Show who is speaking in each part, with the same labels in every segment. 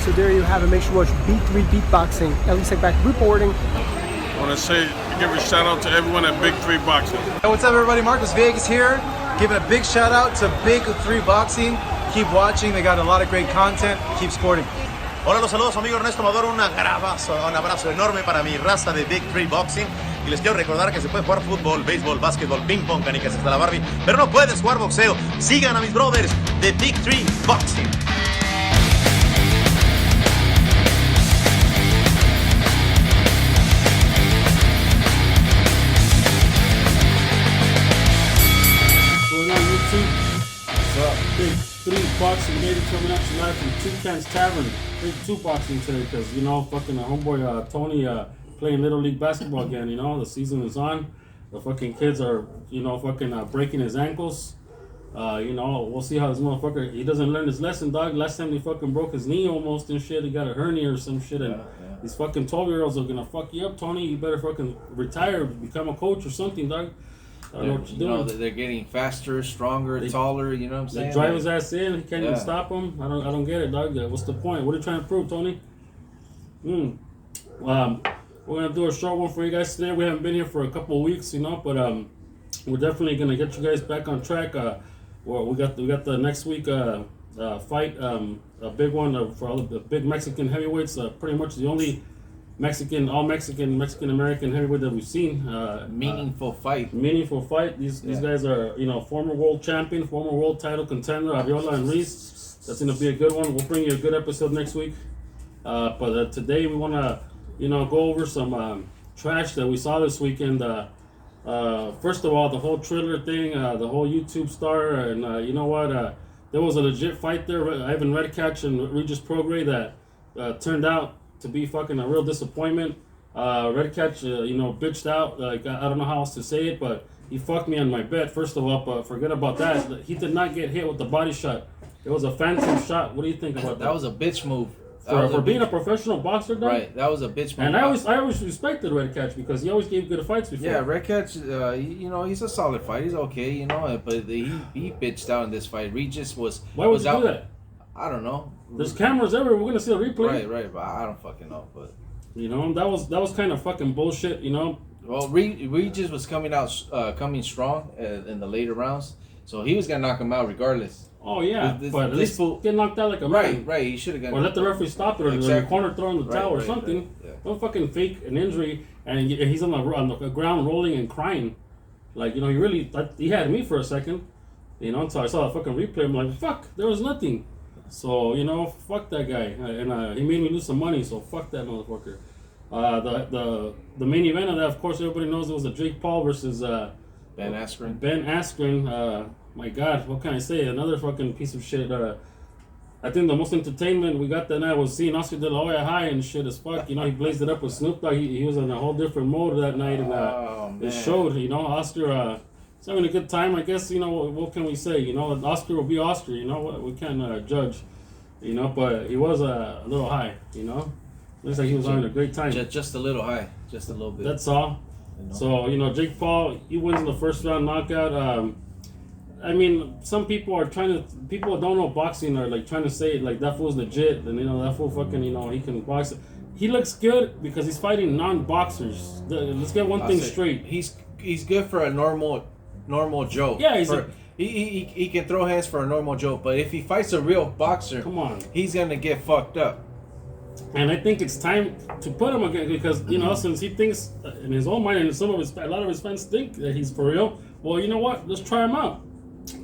Speaker 1: So there you have it. Make sure you watch B3 Beatboxing. At least like back reporting.
Speaker 2: I want to say, give a shout out to everyone at Big 3 Boxing.
Speaker 3: Hey, what's up, everybody? Marcus Vegas here. Giving a big shout out to Big 3 Boxing. Keep watching. They got a lot of great content. Keep sporting.
Speaker 4: Hola, los saludos, amigo Ernesto Amador. Un abrazo enorme para mi raza de Big 3 Boxing. Y les quiero recordar que se puede jugar fútbol, béisbol, básquetbol, ping pong, canicas hasta la Barbie, pero no puedes jugar boxeo. Sigan a mis brothers de Big 3 Boxing.
Speaker 5: Big 3 Boxing Lady coming at you live from Toucan's Tavern. Big 2 Boxing today because, you know, fucking homeboy Tony playing Little League basketball again, you know, the season is on. The fucking kids are, you know, fucking breaking his ankles. You know, we'll see how this motherfucker, he doesn't learn his lesson, dog. Last time he fucking broke his knee almost and shit. He got a hernia or some shit. And these fucking 12-year-olds are gonna fuck you up, Tony. You better fucking retire, become a coach or something, dog. I don't know what you're doing.
Speaker 6: They're getting faster, stronger, taller. You know what I'm saying?
Speaker 5: They drive his ass in. He can't even stop him. I don't get it, dog. What's the point? What are you trying to prove, Tony? We're gonna do a short one for you guys today. We haven't been here for a couple of weeks, you know, but we're definitely gonna get you guys back on track. Well, we got the next week fight, a big one for all the big Mexican heavyweights. Pretty much the only Mexican American heavyweight that we've seen.
Speaker 6: Meaningful fight.
Speaker 5: Meaningful fight. These guys are, you know, former world champion, former world title contender, Ariola and Reese. That's gonna be a good one. We'll bring you a good episode next week. But today we wanna, you know, go over some trash that we saw this weekend. First of all, the whole Triller thing, the whole YouTube star, and you know what? There was a legit fight there. Ivan Redcatch and Regis Prograis that turned out to be fucking a real disappointment. Redcatch, you know, bitched out. Like, I don't know how else to say it, but he fucked me on my bet. First of all, but forget about that. He did not get hit with the body shot. It was a phantom shot. What do you think about that?
Speaker 6: That was a bitch move.
Speaker 5: For being a professional boxer, dog?
Speaker 6: Right, that was a bitch move.
Speaker 5: And I always respected Redcatch because he always gave good fights before.
Speaker 6: Yeah, Redcatch, you know, he's a solid fight. He's okay, you know, but he bitched out in this fight. Regis was.
Speaker 5: Why would you do that?
Speaker 6: I don't know.
Speaker 5: There's cameras everywhere. We're gonna see a replay.
Speaker 6: Right, but I don't fucking know. But
Speaker 5: you know, that was kind of fucking bullshit. You know.
Speaker 6: Well, Regis was coming strong in the later rounds, so he was gonna knock him out regardless.
Speaker 5: Oh yeah, but at least get knocked out like a man.
Speaker 6: Right. He should have got.
Speaker 5: Or let the referee stop it, or the corner throw in the towel or something.
Speaker 6: Right, yeah.
Speaker 5: Don't fucking fake an injury, and he's on the ground rolling and crying, like, you know, he had me for a second, you know. Until I saw the fucking replay, I'm like, fuck, there was nothing. So, you know, fuck that guy, and he made me lose some money. So fuck that motherfucker. The main event of that, of course, everybody knows it was a Jake Paul versus
Speaker 6: Ben Askren.
Speaker 5: Ben Askren. My God, what can I say? Another fucking piece of shit. I think the most entertainment we got that night was seeing Oscar De La Hoya high and shit as fuck. You know, he blazed it up with Snoop Dogg. He was in a whole different mode that night, and it showed. You know, Oscar he's having a good time. I guess, you know, what can we say? You know, Oscar will be Oscar. You know, we can't judge. You know, but he was a little high. You know, looks like he was having a great time.
Speaker 6: Just a little high, just a little bit.
Speaker 5: That's all. You know? So, you know, Jake Paul, he wins in the first round knockout. I mean, some people don't know boxing are like trying to say like that fool's legit, and you know that fool fucking, you know, he can box. He looks good because he's fighting non-boxers. Let's get one thing straight.
Speaker 6: He's good for a normal Joe.
Speaker 5: Yeah,
Speaker 6: he can throw hands for a normal Joe, but if he fights a real boxer,
Speaker 5: come on,
Speaker 6: he's gonna get fucked up.
Speaker 5: And I think it's time to put him again because, you know, since he thinks in his own mind, and a lot of his fans think that he's for real. Well, you know what? Let's try him out.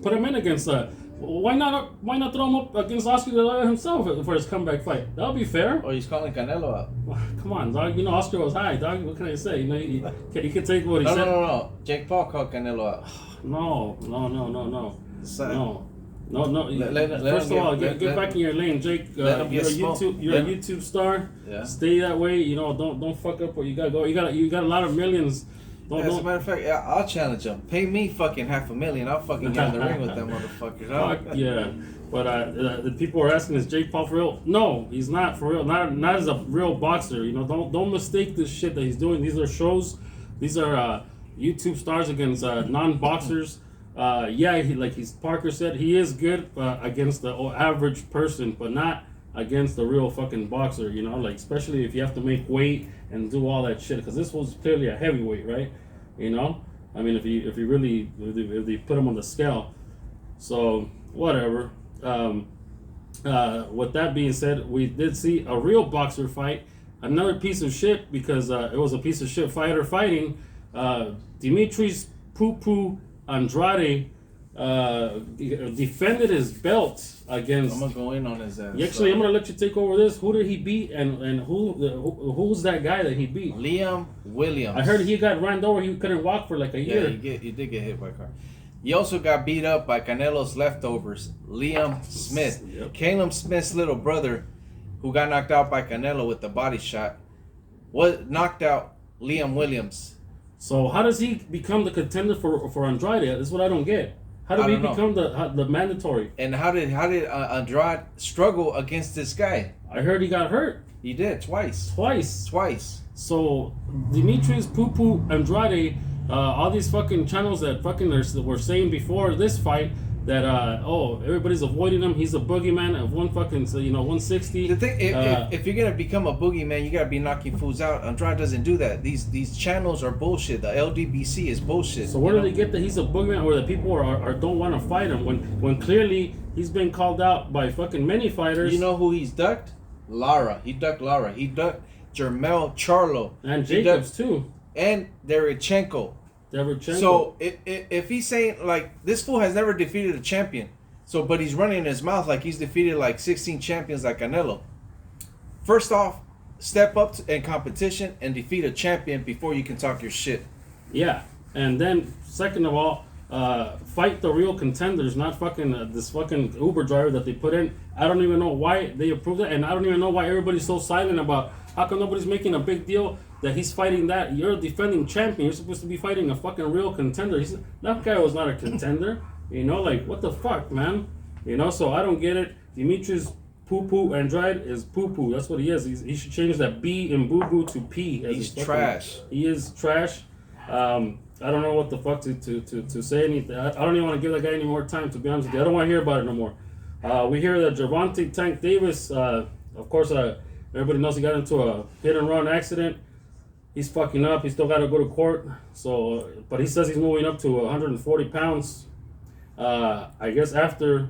Speaker 5: Put him in against why not throw him up against Oscar De La Hoya himself for his comeback fight? That would be fair.
Speaker 6: Or he's calling Canelo out.
Speaker 5: Come on, dog. You know Oscar was high, dog. What can I say? You know, he could take what he said.
Speaker 6: No. Jake Paul called Canelo out.
Speaker 5: No. First of all, get back in your lane, Jake. You're a YouTube star. Yeah. Stay that way. You know, don't fuck up what you got going. You got a lot of millions.
Speaker 6: As a matter of fact, I'll challenge him. Pay me fucking $500,000. I'll fucking get in the ring with that motherfucker.
Speaker 5: Fuck yeah. But the people are asking, is Jake Paul for real? No, he's not for real. Not as a real boxer. You know, don't mistake this shit that he's doing. These are shows. These are YouTube stars against non-boxers. Parker said, he is good against the average person, but not against the real fucking boxer, you know, like especially if you have to make weight and do all that shit, because this was clearly a heavyweight, right? You know, I mean, if you really if they put him on the scale, so whatever. With that being said, we did see a real boxer fight, another piece of shit because it was a piece of shit fighter fighting Dimitri's Poo Andrade. Defended his belt against.
Speaker 6: I'm gonna go in on his ass.
Speaker 5: Actually, I'm gonna let you take over this. Who did he beat, and who's that guy that he beat?
Speaker 6: Liam Williams.
Speaker 5: I heard he got ran over. He couldn't walk for like a year.
Speaker 6: Yeah, he did get hit by a car. He also got beat up by Canelo's leftovers, Liam Smith.
Speaker 5: Yep.
Speaker 6: Caleb Smith's little brother, who got knocked out by Canelo with the body shot, was knocked out Liam Williams.
Speaker 5: So how does he become the contender for Andrade? That's what I don't get. How did he become the mandatory?
Speaker 6: And how did Andrade struggle against this guy?
Speaker 5: I heard he got hurt.
Speaker 6: He did twice.
Speaker 5: Twice. So Dimitri's Poo Andrade, all these fucking channels that fucking were saying before this fight that everybody's avoiding him. He's a boogeyman of 160.
Speaker 6: The thing, if you're gonna become a boogeyman, you gotta be knocking fools out. Andrade doesn't do that. These channels are bullshit. The LDBC is bullshit.
Speaker 5: So where do they get that he's a boogeyman, or that people are don't want to fight him when clearly he's been called out by fucking many fighters?
Speaker 6: You know who he's ducked? Lara. He ducked Lara. He ducked Jermel Charlo.
Speaker 5: And Jacobs too.
Speaker 6: And Derevchenko. So if he's saying like this fool has never defeated a champion, but he's running in his mouth like he's defeated like 16 champions like Canelo. First off, step up in competition and defeat a champion before you can talk your shit.
Speaker 5: Yeah, and then second of all, fight the real contenders, not fucking this fucking Uber driver that they put in. I don't even know why they approved it, and I don't even know why everybody's so silent about how come nobody's making a big deal that he's fighting that. You're a defending champion. You're supposed to be fighting a fucking real contender. That guy was not a contender. You know, like, what the fuck, man? You know, so I don't get it. Dimitri's Poo Andrade is poo. That's what he is. He should change that B in boo to P.
Speaker 6: He's trash.
Speaker 5: He is trash. I don't know what the fuck to say anything. I don't even want to give that guy any more time, to be honest with you. I don't want to hear about it no more. We hear that Gervonta Tank Davis, of course, everybody knows he got into a hit and run accident. He's fucking up. He's still got to go to court. So, but he says he's moving up to 140 pounds. I guess after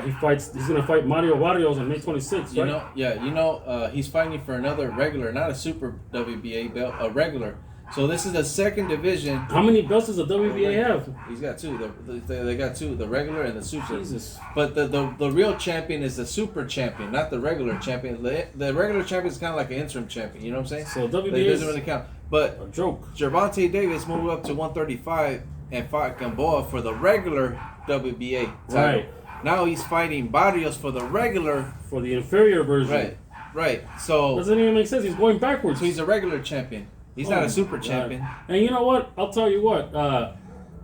Speaker 5: he fights, he's gonna fight Mario Barrios on May 26th. Right?
Speaker 6: He's fighting for another regular, not a super WBA belt, a regular. So this is the second division.
Speaker 5: How many belts does the WBA have?
Speaker 6: He's got two. They got two, the regular and the super.
Speaker 5: Jesus.
Speaker 6: But the real champion is the super champion, not the regular champion. The regular champion is kind of like an interim champion. You know what I'm saying?
Speaker 5: So WBA
Speaker 6: doesn't really count. But
Speaker 5: a joke.
Speaker 6: Gervonta Davis moved up to 135 and fought Gamboa for the regular WBA title.
Speaker 5: Right.
Speaker 6: Now he's fighting Barrios for the regular.
Speaker 5: For the inferior version.
Speaker 6: Right. So
Speaker 5: doesn't even make sense. He's going backwards.
Speaker 6: So he's a regular champion. He's not a super champion.
Speaker 5: And you know what? I'll tell you what.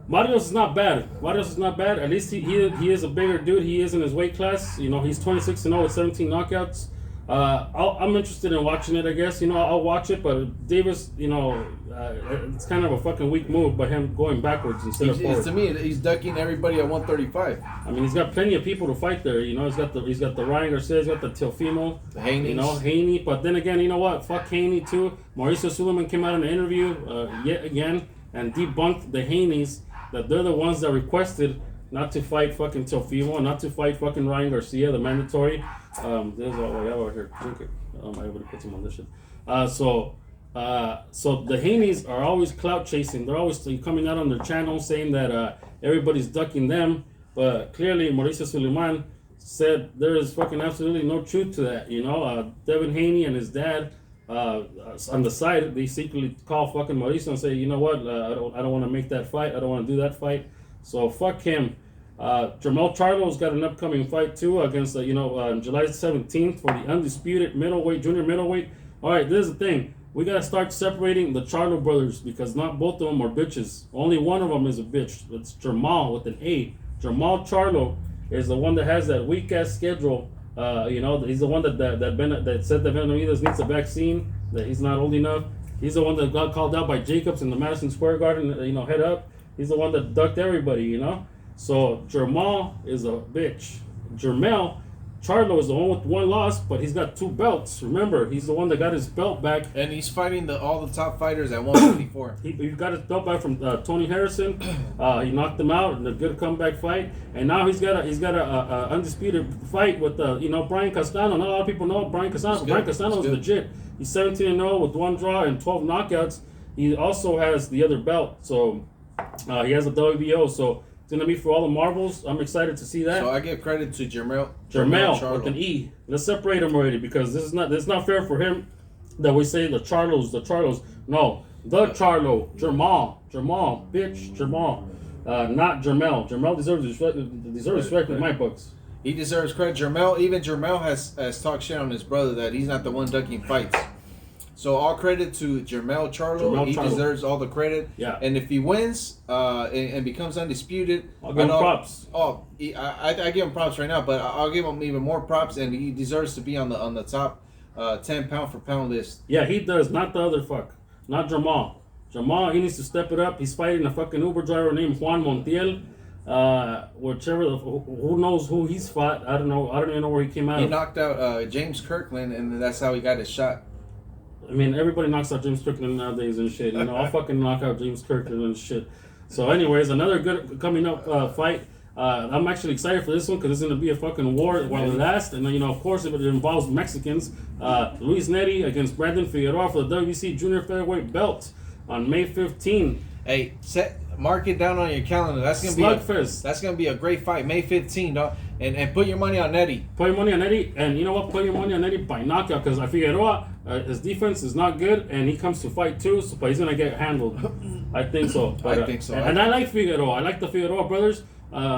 Speaker 5: Barrios is not bad. At least he is a bigger dude. He is in his weight class. You know, he's 26-0 with 17 knockouts. I'm interested in watching it, I guess. You know, I'll watch it. But Davis, you know, it's kind of a fucking weak move by him going backwards instead of forward.
Speaker 6: To me, he's ducking everybody at 135.
Speaker 5: I mean, he's got plenty of people to fight there. You know, he's got the Ryan Garcia, he's got the Teofimo,
Speaker 6: Haney.
Speaker 5: You know, Haney. But then again, you know what? Fuck Haney too. Mauricio Suleiman came out in an interview yet again and debunked the Haneys, that they're the ones that requested not to fight fucking Teofimo, not to fight fucking Ryan Garcia, the mandatory. There's all I have out here. Drink it. I would have put some on this shit. So the Haneys are always clout chasing. They're always coming out on their channel saying that everybody's ducking them. But clearly, Mauricio Suleiman said there is fucking absolutely no truth to that. You know, Devin Haney and his dad on the side, they secretly call fucking Mauricio and say, you know what, I don't want to make that fight. I don't want to do that fight. So fuck him. Jermell Charlo's got an upcoming fight too against on July 17th for the undisputed junior middleweight. All right, this is the thing. We gotta start separating the Charlo brothers because not both of them are bitches. Only one of them is a bitch. It's Jermall with an A. Jermall Charlo is the one that has that weak ass schedule. He's the one that said that Benavidez needs a vaccine. That he's not old enough. He's the one that got called out by Jacobs in the Madison Square Garden. Head up. He's the one that ducked everybody. So Jermall is a bitch. Jermell Charlo is the one with one loss, but he's got 2 belts. Remember, he's the one that got his belt back.
Speaker 6: And he's fighting all the top fighters at 154.
Speaker 5: He got his belt back from Tony Harrison. He knocked him out in a good comeback fight, and now he's got a undisputed fight with Brian Castano. Not a lot of people know Brian Castano. Brian Castano is legit. He's 17-0 with 1 draw and 12 knockouts. He also has the other belt, so he has a WBO. So it's gonna be for all the marbles. I'm excited to see that.
Speaker 6: So I give credit to Jermell
Speaker 5: with an E. Let's separate him already because this is not fair for him that we say the Charlos. No, the Charlo, Jermall, bitch, Jermall, not Jermell. Jermell deserves respect in my books.
Speaker 6: He deserves credit. Jermell has talked shit on his brother that he's not the one ducking fights. So all credit to Jermell Charlo. He deserves all the credit.
Speaker 5: Yeah.
Speaker 6: And if he wins and becomes undisputed,
Speaker 5: I'll give him props.
Speaker 6: I give him props right now, but I'll give him even more props, and he deserves to be on the top 10 pound for pound list.
Speaker 5: Yeah, he does. Not the other fuck. Not Jamal. Jamal, he needs to step it up. He's fighting a fucking Uber driver named Juan Montiel. Who knows who he's fought? I don't know. I don't even know where he came out of.
Speaker 6: He knocked out James Kirkland, and that's how he got his shot.
Speaker 5: I mean, everybody knocks out James Kirkland nowadays and shit. I'll fucking knock out James Kirkland and shit. So, anyways, another good coming up fight. I'm actually excited for this one because it's going to be a fucking war while it lasts. And, of course, if it involves Mexicans, Luis Neri against Brandon Figueroa for the WBC Junior Featherweight belt on May 15.
Speaker 6: Hey, mark it down on your calendar. That's gonna
Speaker 5: Slugfest.
Speaker 6: That's gonna be a great fight, May 15, dog. And put your money on Neri.
Speaker 5: Put your money on Neri, and you know what? Put your money on Neri by knockout because Figueroa, his defense is not good, and he comes to fight too. So, but he's gonna get handled. I think so. But,
Speaker 6: I think so.
Speaker 5: And I like Figueroa. I like the Figueroa brothers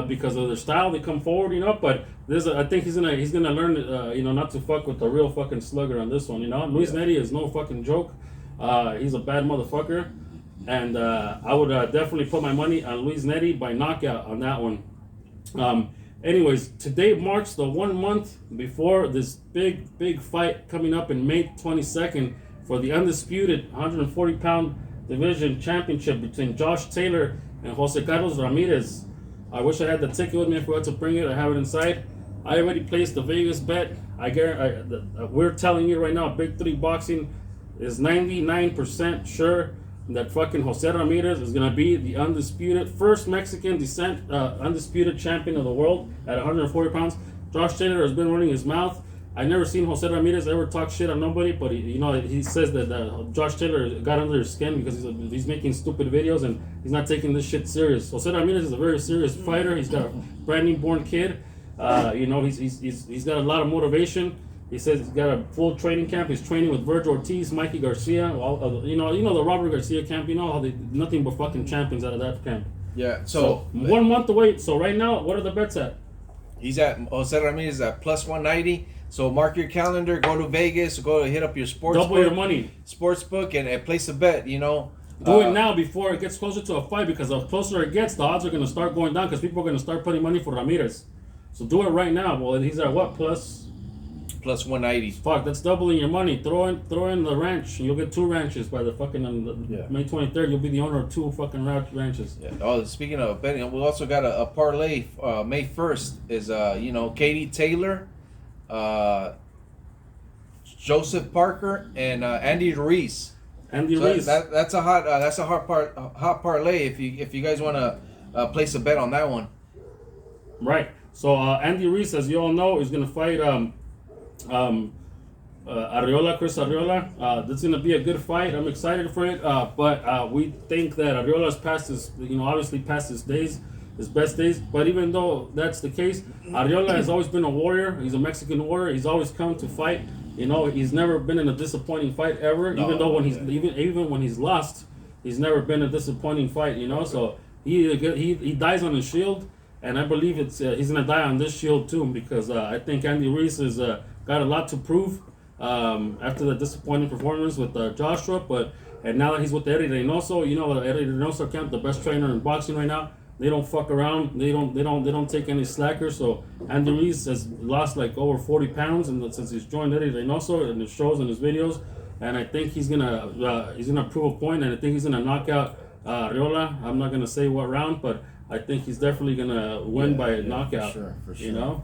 Speaker 5: because of their style. They come forward, But I think he's gonna learn, not to fuck with the real fucking slugger on this one. Luis Neri is no fucking joke. He's a bad motherfucker. And I would definitely put my money on Luis Neri by knockout on that one. Anyways, today marks the 1 month before this big fight coming up in May 22nd for the undisputed 140-pound division championship between Josh Taylor and Jose Carlos Ramirez. I wish I had the ticket with me. If we had to bring it, I have it inside. I already placed the Vegas bet. We're telling you right now, Big 3 Boxing is 99% sure that fucking Jose Ramirez is going to be the undisputed first Mexican descent undisputed champion of the world at 140 pounds. Josh Taylor has been running his mouth. I never seen Jose Ramirez ever talk shit on nobody, but he says that Josh Taylor got under his skin because he's making stupid videos and he's not taking this shit serious. Jose Ramirez is a very serious fighter. He's got a brand new born kid. He's got a lot of motivation. He says he's got a full training camp. He's training with Virgil Ortiz, Mikey Garcia, the Robert Garcia camp. You know how nothing but fucking champions out of that camp.
Speaker 6: Yeah. So
Speaker 5: 1 month away. So right now, what are the bets at?
Speaker 6: Jose Ramirez at plus 190. So mark your calendar. Go to Vegas. Go to hit up your sports.
Speaker 5: Double your money.
Speaker 6: Sportsbook and place a bet.
Speaker 5: Do it now before it gets closer to a fight because the closer it gets, the odds are going to start going down because people are going to start putting money for Ramirez. So do it right now. Well, he's at what
Speaker 6: plus 190.
Speaker 5: Fuck, that's doubling your money. Throw in the ranch. You'll get 2 ranches by the fucking May 23rd. You'll be the owner of 2 fucking ranches.
Speaker 6: Yeah. Oh, speaking of betting, we also got a parlay. May 1st is Katie Taylor, Joseph Parker, and Andy Ruiz.
Speaker 5: Ruiz.
Speaker 6: That's a hot parlay. If you guys want to place a bet on that one.
Speaker 5: Right. So Andy Ruiz, as you all know, is gonna fight Chris Arreola. This is gonna be a good fight. I'm excited for it. But we think that Arreola's past his days, his best days. But even though that's the case, Arreola has always been a warrior. He's a Mexican warrior. He's always come to fight. He's never been in a disappointing fight ever.
Speaker 6: No,
Speaker 5: even though even when he's lost, he's never been a disappointing fight. So he dies on his shield. And I believe he's gonna die on this shield too because I think Andy Ruiz has got a lot to prove after the disappointing performance with Joshua. And now that he's with Eddie Reynoso, the Eddie Reynoso camp, the best trainer in boxing right now. They don't fuck around. They don't take any slackers. So Andy Ruiz has lost like over 40 pounds since he's joined Eddie Reynoso and it shows in his videos. And I think he's gonna prove a point. And I think he's gonna knock out Arreola. I'm not gonna say what round, but I think he's definitely gonna win by a knockout.
Speaker 6: For sure.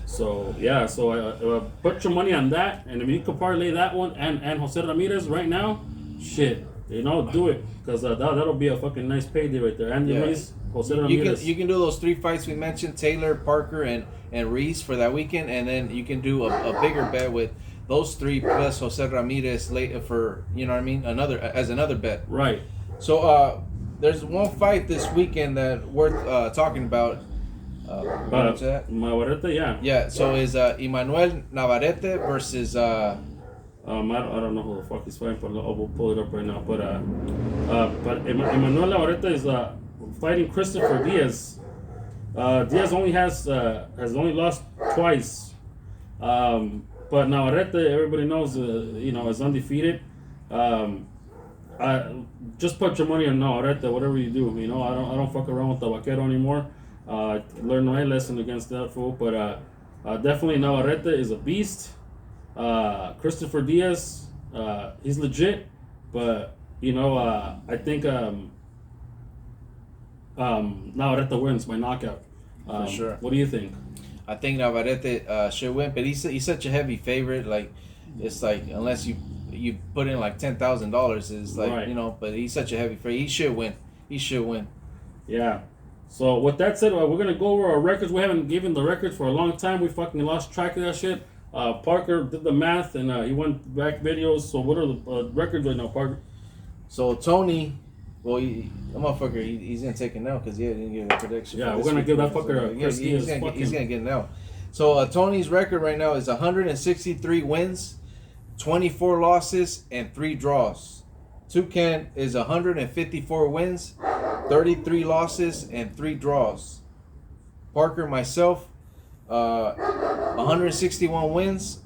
Speaker 5: So yeah, so put your money on that, and if you could parlay that one and Jose Ramirez right now, shit, do it because that'll be a fucking nice payday right there. Andy Ruiz, Jose Ramirez.
Speaker 6: You can do those 3 fights we mentioned: Taylor, Parker, and Reese for that weekend, and then you can do a bigger bet with those 3 plus Jose Ramirez later for another bet.
Speaker 5: Right.
Speaker 6: So there's one fight this weekend that worth talking about.
Speaker 5: Navarrete, yeah.
Speaker 6: Yeah, so is Emmanuel Navarrete versus
Speaker 5: I don't know who the fuck he's fighting, but we'll pull it up right now. But Emmanuel Navarrete is fighting Christopher Diaz. Diaz has only lost twice. But Navarrete, everybody knows, is undefeated. Just put your money on Navarrete, whatever you do. I don't fuck around with the Vaquero anymore. Learned my lesson against that fool, but definitely Navarrete is a beast. Christopher Diaz, he's legit, but I think Navarrete wins by knockout.
Speaker 6: for sure.
Speaker 5: What do you think?
Speaker 6: I think Navarrete should win, but he's such a heavy favorite. Like it's like unless you put in like $10,000, it's like
Speaker 5: right.
Speaker 6: But he's such a heavy favorite. He should win. He should win.
Speaker 5: Yeah. So with that said, we're gonna go over our records. We haven't given the records for a long time. We fucking lost track of that shit. Parker did the math and he went back videos. So what are the records right now, Parker?
Speaker 6: So Tony, well, the motherfucker, he's gonna take it now because he didn't give a prediction.
Speaker 5: Yeah, we're gonna give that fucker a
Speaker 6: he's gonna get it now. So Tony's record right now is 163 wins, 24 losses, and 3 draws. Toucan is 154 wins, 33 losses, and 3 draws. Parker, myself, 161 wins,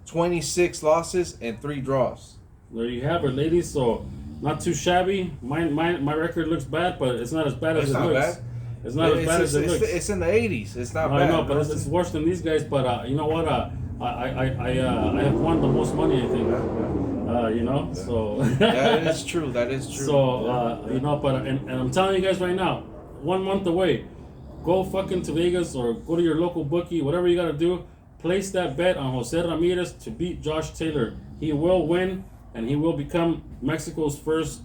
Speaker 6: 26 losses, and 3 draws.
Speaker 5: There you have it, ladies. So not too shabby. My record looks bad, but it's not as bad as it looks.
Speaker 6: Bad.
Speaker 5: It's not as bad as it looks.
Speaker 6: It's in the 80s. It's not bad.
Speaker 5: I know, but it's worse than these guys. But you know what? I have won the most money, I think. So
Speaker 6: that is true. That is true.
Speaker 5: So but and I'm telling you guys right now, 1 month away, go fucking to Vegas or go to your local bookie, whatever you gotta do. Place that bet on Jose Ramirez to beat Josh Taylor. He will win, and he will become Mexico's first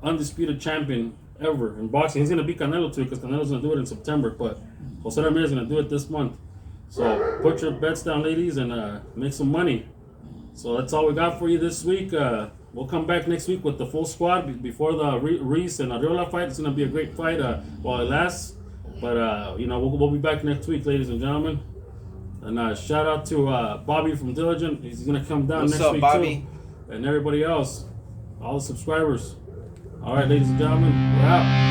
Speaker 5: undisputed champion ever in boxing. He's gonna beat Canelo too, because Canelo's gonna do it in September, but Jose Ramirez is gonna do it this month. So put your bets down, ladies, and make some money. So that's all we got for you this week. We'll come back next week with the full squad before the Reese and Ariola fight. It's gonna be a great fight while it lasts. But we'll be back next week, ladies and gentlemen. And shout out to Bobby from Diligent. He's gonna come down next week
Speaker 6: Bobby?
Speaker 5: too. And everybody else, all the subscribers. All right, ladies and gentlemen, we're out.